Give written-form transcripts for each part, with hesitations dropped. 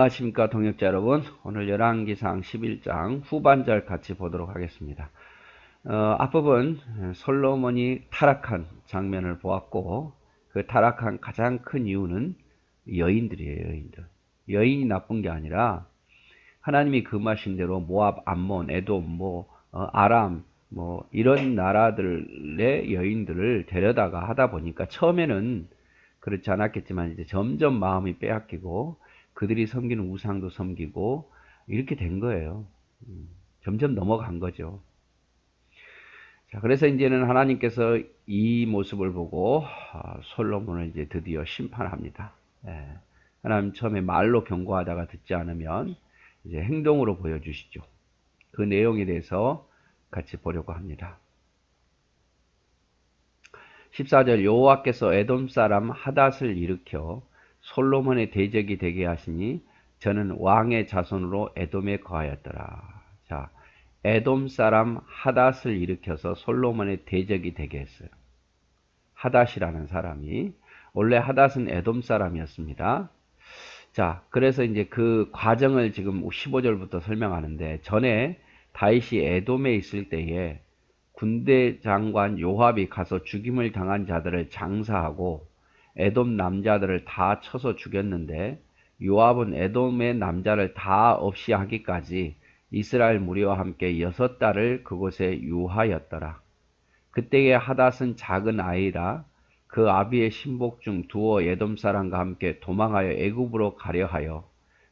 안녕하십니까 동역자 여러분. 오늘 열왕기상 11장 후반절 같이 보도록 하겠습니다. 앞부분 솔로몬이 타락한 장면을 보았고, 그 타락한 가장 큰 이유는 여인들이에요. 여인이 나쁜 게 아니라 하나님이 금하신 대로 모압, 암몬, 에돔, 아람 이런 나라들의 여인들을 데려다가 하다 보니까 처음에는 그렇지 않았겠지만 이제 점점 마음이 빼앗기고 그들이 섬기는 우상도 섬기고 이렇게 된 거예요. 점점 넘어간 거죠. 자, 그래서 이제는 하나님께서 이 모습을 보고 솔로몬을 이제 드디어 심판합니다. 예. 하나님 처음에 말로 경고하다가 듣지 않으면 이제 행동으로 보여주시죠. 그 내용에 대해서 같이 보려고 합니다. 14절 여호와께서 에돔 사람 하닷을 일으켜 솔로몬의 대적이 되게 하시니 저는 왕의 자손으로 에돔에 거하였더라. 자, 에돔 사람 하닷을 일으켜서 솔로몬의 대적이 되게 했어요. 하닷이라는 사람이, 원래 하닷은 에돔 사람이었습니다. 자, 그래서 이제 그 과정을 지금 15절부터 설명하는데, 전에 다윗이 에돔에 있을 때에 군대 장관 요압이 가서 죽임을 당한 자들을 장사하고 에돔 남자들을 다 쳐서 죽였는데, 요압은 에돔의 남자를 다 없이 하기까지 이스라엘 무리와 함께 6달을 그곳에 유하였더라. 그때의 하닷은 작은 아이라 그 아비의 신복 중 두어 에돔 사람과 함께 도망하여 애굽으로 가려 하여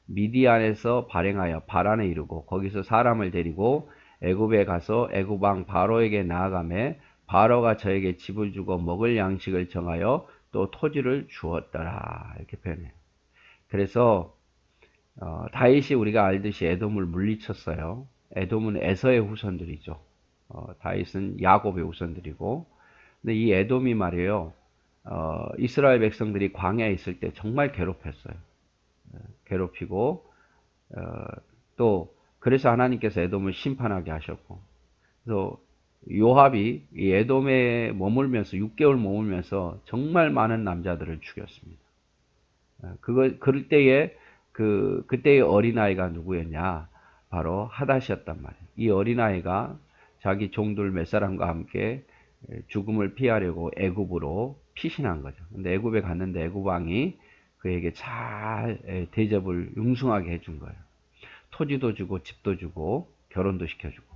미디안에서 발행하여 바란에 이르고 거기서 사람을 데리고 애굽에 가서 애굽 왕 바로에게 나아가매 바로가 저에게 집을 주고 먹을 양식을 정하여 또 토지를 주었더라. 이렇게 표현해요. 그래서 다윗이 우리가 알듯이 에돔을 물리쳤어요. 에돔은 에서의 후손들이죠. 다윗은 야곱의 후손들이고, 근데 이 에돔이 말이에요. 이스라엘 백성들이 광야에 있을 때 정말 괴롭혔어요. 괴롭히고 또 그래서 하나님께서 에돔을 심판하게 하셨고, 그래서 요압이 이 에돔에 머물면서 6개월 머물면서 정말 많은 남자들을 죽였습니다. 그럴 때에 그때의 어린아이가 누구였냐? 바로 하닷이었단 말이에요. 이 어린아이가 자기 종들 몇 사람과 함께 죽음을 피하려고 애굽으로 피신한 거죠. 근데 애굽에 갔는데 애굽 왕이 그에게 잘 대접을 융숭하게 해준 거예요. 토지도 주고 집도 주고 결혼도 시켜주고.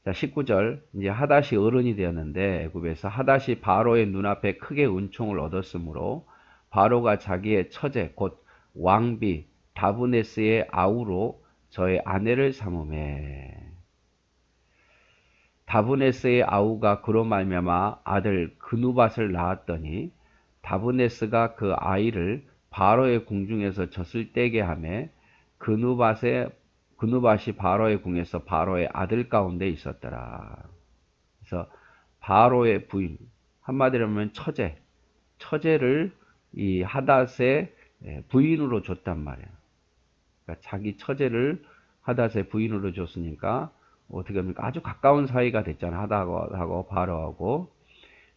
자, 19절. 이제 하닷이 어른이 되었는데 애굽에서 하닷이 바로의 눈앞에 크게 은총을 얻었으므로 바로가 자기의 처제 곧 왕비 다브네스의 아우로 저의 아내를 삼으매. 다브네스의 아우가 그로 말미암아 아들 그누밧을 낳았더니 다브네스가 그 아이를 바로의 궁중에서 젖을 떼게 하매 그누밧이 바로의 궁에서 바로의 아들 가운데 있었더라. 그래서 바로의 부인, 한마디로 하면 처제를 이 하닷의 부인으로 줬단 말이에요. 그러니까 자기 처제를 하닷의 부인으로 줬으니까 어떻게 합니까? 아주 가까운 사이가 됐잖아. 하닷하고 바로하고.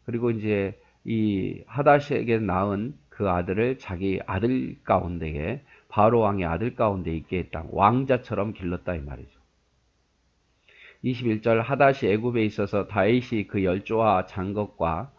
그리고 이제 이 하닷에게 낳은 그 아들을 자기 아들 가운데에, 바로 왕의 아들 가운데 있게 했다. 왕자처럼 길렀다 이 말이죠. 21절. 하닷이 애굽에 있어서 다윗이 그 열조와 장것과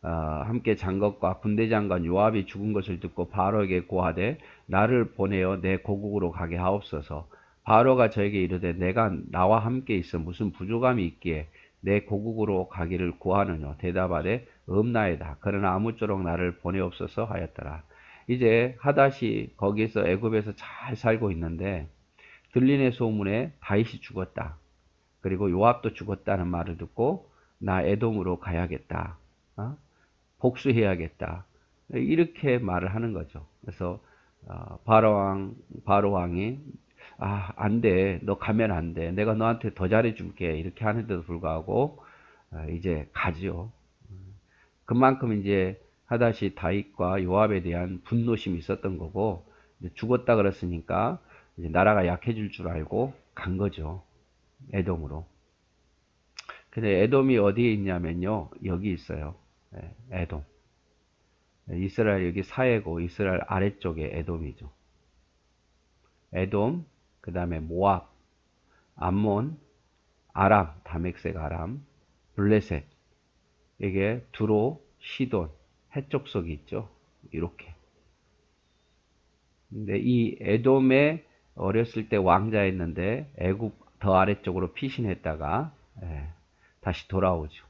함께 장것과 군대 장관 요압이 죽은 것을 듣고 바로에게 고하되 나를 보내어 내 고국으로 가게 하옵소서. 바로가 저에게 이르되 내가 나와 함께 있어 무슨 부족함이 있기에 내 고국으로 가기를 구하느냐. 대답하되 없나이다. 그러나 아무쪼록 나를 보내옵소서 하였더라. 이제 하닷이 거기서 애굽에서 잘 살고 있는데 들리는 소문에 다윗이 죽었다. 그리고 요압도 죽었다는 말을 듣고 나 에돔으로 가야겠다. 복수해야겠다. 이렇게 말을 하는 거죠. 그래서 바로 왕이 안 돼. 너 가면 안 돼. 내가 너한테 더 잘해줄게. 이렇게 하는데도 불구하고 이제 가지요. 그만큼 이제 하닷이 다윗과 요압에 대한 분노심이 있었던 거고, 이제 죽었다 그랬으니까 이제 나라가 약해질 줄 알고 간 거죠. 에돔으로. 근데 에돔이 어디에 있냐면요. 여기 있어요. 에돔. 이스라엘 여기 사해고 이스라엘 아래쪽에 에돔이죠. 에돔, 그 다음에 모압, 암몬, 아람, 다맥색 아람, 블레셋, 이게 두로, 시돈, 해족속이 있죠. 이렇게. 근데 이 에돔에 어렸을 때 왕자였는데 애굽 더 아래쪽으로 피신했다가 다시 돌아오죠.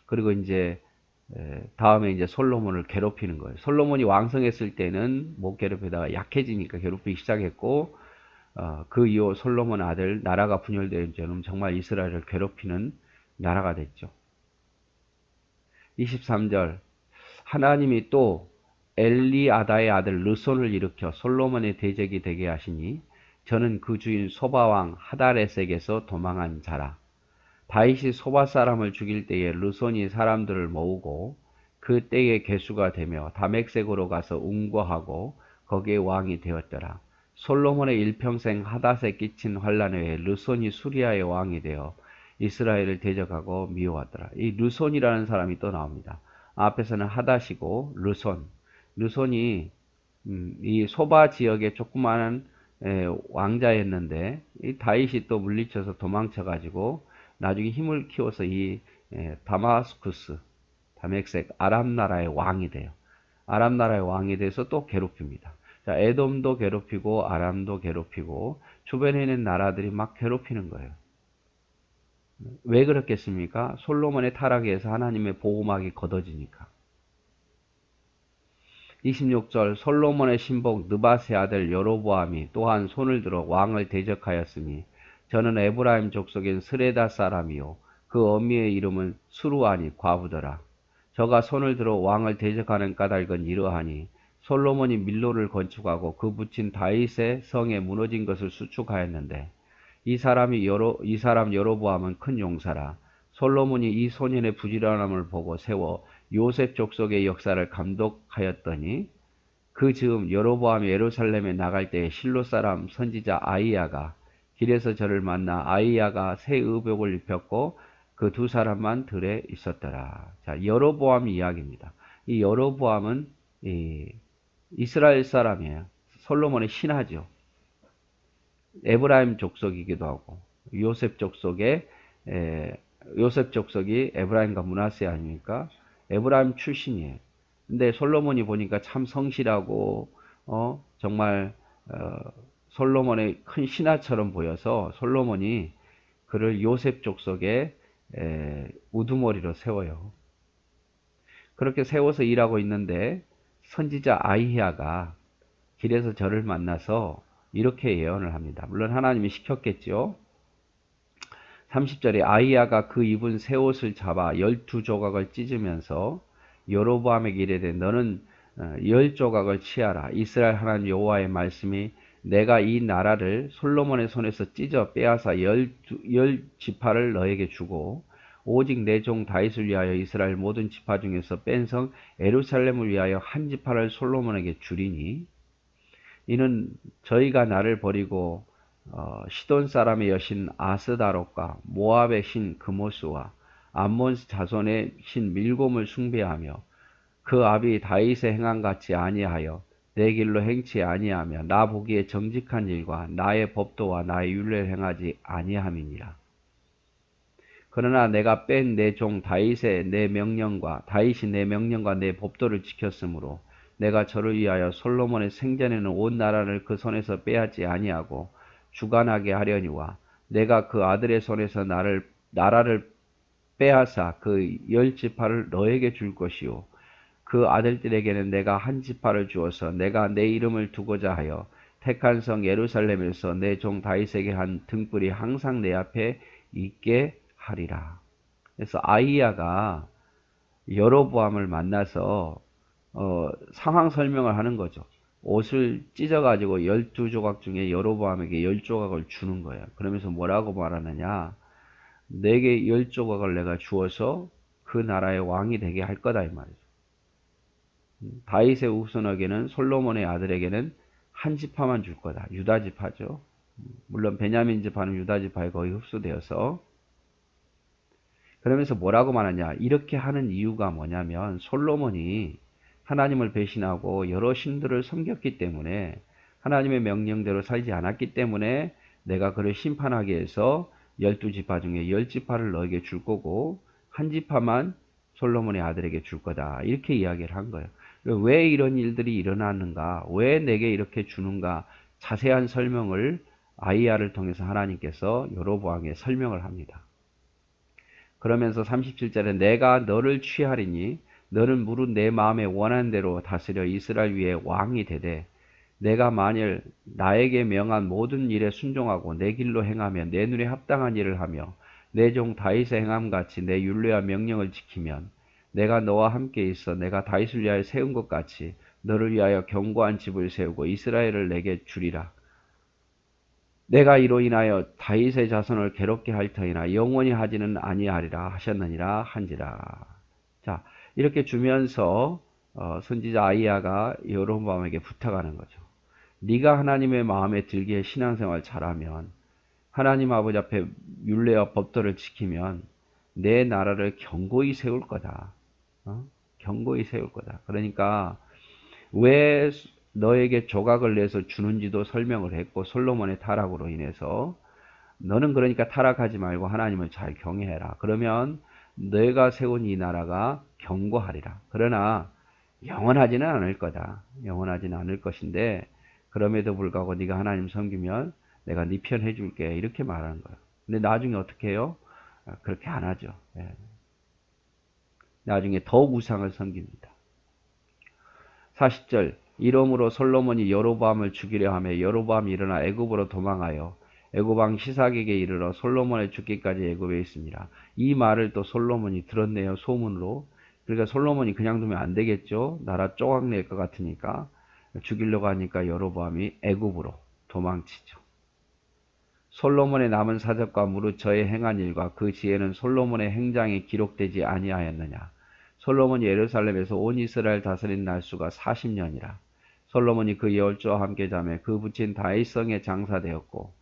그리고 이제 다음에 이제 솔로몬을 괴롭히는 거예요. 솔로몬이 왕성했을 때는 못 괴롭히다가 약해지니까 괴롭히기 시작했고 그 이후 솔로몬 아들 나라가 분열된 저는 정말 이스라엘을 괴롭히는 나라가 됐죠. 23절 하나님이 또 엘리아다의 아들 르손을 일으켜 솔로몬의 대적이 되게 하시니 저는 그 주인 소바왕 하다레색에서 도망한 자라. 다윗이 소바 사람을 죽일 때에 르손이 사람들을 모으고 그 때에 개수가 되며 다맥색으로 가서 운거하고 거기에 왕이 되었더라. 솔로몬의 일평생 하닷에 끼친 환란 외에 르손이 수리아의 왕이 되어 이스라엘을 대적하고 미워하더라. 이 르손이라는 사람이 또 나옵니다. 앞에서는 하닷이고 르손이 이 소바 지역의 조그마한 왕자였는데 이 다윗이 또 물리쳐서 도망쳐가지고 나중에 힘을 키워서 이 다마스쿠스, 다맥색 아람 나라의 왕이 돼요. 아람 나라의 왕이 돼서 또 괴롭힙니다. 자, 에돔도 괴롭히고 아람도 괴롭히고 주변에 있는 나라들이 막 괴롭히는 거예요. 왜 그렇겠습니까? 솔로몬의 타락에서 하나님의 보호막이 걷어지니까. 26절 솔로몬의 신복 느바세 아들 여로보암이 또한 손을 들어 왕을 대적하였으니 저는 에브라임 족속인 스레다 사람이요 그 어미의 이름은 수루아니 과부더라. 저가 손을 들어 왕을 대적하는 까닭은 이러하니 솔로몬이 밀로를 건축하고 그 붙인 다윗의 성에 무너진 것을 수축하였는데 이 사람 여로보암은 큰 용사라. 솔로몬이 이 소년의 부지런함을 보고 세워 요셉 족속의 역사를 감독하였더니 그 즈음 여로보암이 예루살렘에 나갈 때에 실로 사람 선지자 아이야가 길에서 저를 만나 아이야가 새 의복을 입혔고 그 두 사람만 들에 있었더라. 자, 여로보암 이야기입니다. 이 여로보암은 이스라엘 사람이에요. 솔로몬의 신하죠. 에브라임 족속이기도 하고 요셉 족속이 에브라임과 므낫세 아닙니까? 에브라임 출신이에요. 근데 솔로몬이 보니까 참 성실하고 정말 솔로몬의 큰 신하처럼 보여서 솔로몬이 그를 요셉 족속의 우두머리로 세워요. 그렇게 세워서 일하고 있는데 선지자 아이야가 길에서 저를 만나서 이렇게 예언을 합니다. 물론 하나님이 시켰겠죠. 30절에 아이야가 그 입은 새 옷을 잡아 12조각을 찢으면서 여로보암에게 이르되 너는 10조각을 취하라. 이스라엘 하나님 여호와의 말씀이 내가 이 나라를 솔로몬의 손에서 찢어 빼앗아 10지파를 너에게 주고 오직 내 종 다윗을 위하여 이스라엘 모든 지파 중에서 뺀 성 예루살렘을 위하여 한 지파를 솔로몬에게 주리니 이는 저희가 나를 버리고 시돈 사람의 여신 아스다롯과 모압의 신 그모스와 암몬 자손의 신 밀곰을 숭배하며 그 아비 다윗의 행한 같이 아니하여 내 길로 행치 아니하며 나 보기에 정직한 일과 나의 법도와 나의 율례를 행하지 아니함이니라. 그러나 내가 뺀 내 종 다윗이 내 명령과 내 법도를 지켰으므로 내가 저를 위하여 솔로몬의 생전에는 온 나라를 그 손에서 빼앗지 아니하고 주관하게 하려니와 내가 그 아들의 손에서 나라를 빼앗아 그 10지파를 너에게 줄 것이요 그 아들들에게는 내가 한 지파를 주어서 내가 내 이름을 두고자 하여 택한 성 예루살렘에서 내 종 다윗에게 한 등불이 항상 내 앞에 있게 하리라. 그래서 아이야가 여로보암을 만나서 상황 설명을 하는 거죠. 옷을 찢어가지고 12조각 중에 여로보암에게 10조각을 주는 거예요. 그러면서 뭐라고 말하느냐. 내게 10조각을 내가 주어서 그 나라의 왕이 되게 할 거다 이 말이죠. 다윗의 후손에게는 솔로몬의 아들에게는 한 지파만 줄 거다. 유다 지파죠. 물론 베냐민 지파는 유다 지파에 거의 흡수되어서 그러면서 뭐라고 말하냐. 이렇게 하는 이유가 뭐냐면 솔로몬이 하나님을 배신하고 여러 신들을 섬겼기 때문에 하나님의 명령대로 살지 않았기 때문에 내가 그를 심판하기 위해서 12지파 중에 10지파를 너에게 줄 거고 한 지파만 솔로몬의 아들에게 줄 거다. 이렇게 이야기를 한 거예요. 왜 이런 일들이 일어났는가? 왜 내게 이렇게 주는가? 자세한 설명을 아이야를 통해서 하나님께서 여로보암에 설명을 합니다. 그러면서 37절에 내가 너를 취하리니 너는 무릇 내 마음에 원하는 대로 다스려 이스라엘 위에 왕이 되되 내가 만일 나에게 명한 모든 일에 순종하고 내 길로 행하며 내 눈에 합당한 일을 하며 내 종 다윗의 행함같이 내 율례와 명령을 지키면 내가 너와 함께 있어 내가 다윗을 위하여 세운 것 같이 너를 위하여 견고한 집을 세우고 이스라엘을 내게 주리라. 내가 이로 인하여 다윗의 자손을 괴롭게 할 터이나 영원히 하지는 아니하리라 하셨느니라 한지라. 자, 이렇게 주면서 선지자 아이야가 여로보암에게 부탁하는 거죠. 네가 하나님의 마음에 들게 신앙생활 잘하면 하나님 아버지 앞에 율례와 법도를 지키면 내 나라를 견고히 세울 거다. 견고히 세울 거다. 그러니까 왜 너에게 조각을 내서 주는지도 설명을 했고 솔로몬의 타락으로 인해서 너는 그러니까 타락하지 말고 하나님을 잘 경외해라. 그러면 너가 세운 이 나라가 견고하리라. 그러나 영원하지는 않을 거다. 영원하지는 않을 것인데 그럼에도 불구하고 네가 하나님 섬기면 내가 네 편 해줄게. 이렇게 말하는 거예요. 근데 나중에 어떻게 해요? 그렇게 안 하죠. 나중에 더욱 우상을 섬깁니다. 40절 이러므로 솔로몬이 여로보암을 죽이려 하며 여로보암이 일어나 애굽으로 도망하여 애굽 왕 시삭에게 이르러 솔로몬의 죽기까지 애굽에 있습니다. 이 말을 또 솔로몬이 들었네요. 소문으로. 그러니까 솔로몬이 그냥 두면 안 되겠죠. 나라 쪼각낼 것 같으니까 죽이려고 하니까 여로보암이 애굽으로 도망치죠. 솔로몬의 남은 사적과 무릇 저의 행한 일과 그 지혜는 솔로몬의 행장에 기록되지 아니하였느냐. 솔로몬이 예루살렘에서 온 이스라엘 다스린 날수가 40년이라. 솔로몬이 그 열조와 함께 자매 그 부친 다윗성에 장사되었고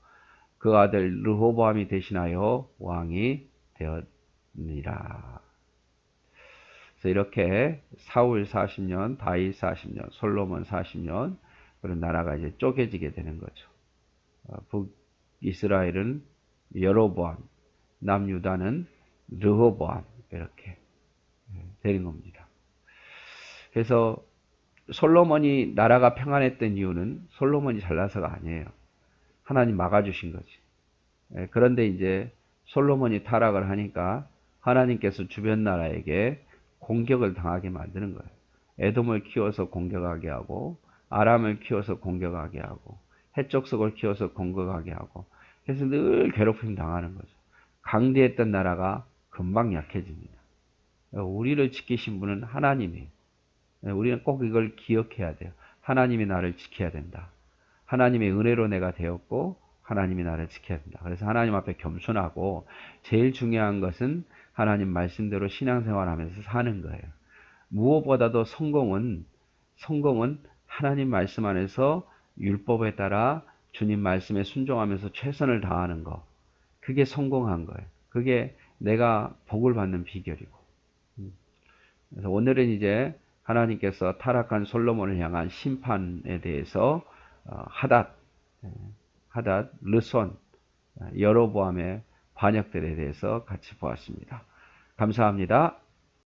그 아들 르호보암이 대신하여 왕이 되었느니라. 그래서 이렇게 사울 40년, 다윗 40년, 솔로몬 40년 그런 나라가 이제 쪼개지게 되는 거죠. 북이스라엘은 여로보암, 남유다는 르호보암 이렇게 되는 겁니다. 그래서 솔로몬이 나라가 평안했던 이유는 솔로몬이 잘나서가 아니에요. 하나님 막아주신 거지. 그런데 이제 솔로몬이 타락을 하니까 하나님께서 주변 나라에게 공격을 당하게 만드는 거예요. 에돔을 키워서 공격하게 하고 아람을 키워서 공격하게 하고 해족속을 키워서 공격하게 하고 그래서 늘 괴롭힘 당하는 거죠. 강대했던 나라가 금방 약해집니다. 우리를 지키신 분은 하나님이에요. 우리는 꼭 이걸 기억해야 돼요. 하나님이 나를 지켜야 된다. 하나님의 은혜로 내가 되었고 하나님이 나를 지켜야 된다. 그래서 하나님 앞에 겸손하고 제일 중요한 것은 하나님 말씀대로 신앙생활하면서 사는 거예요. 무엇보다도 성공은 하나님 말씀 안에서 율법에 따라 주님 말씀에 순종하면서 최선을 다하는 거. 그게 성공한 거예요. 그게 내가 복을 받는 비결이고. 그래서 오늘은 이제 하나님께서 타락한 솔로몬을 향한 심판에 대해서 하닷, 르손, 여로보암의 반역들에 대해서 같이 보았습니다. 감사합니다.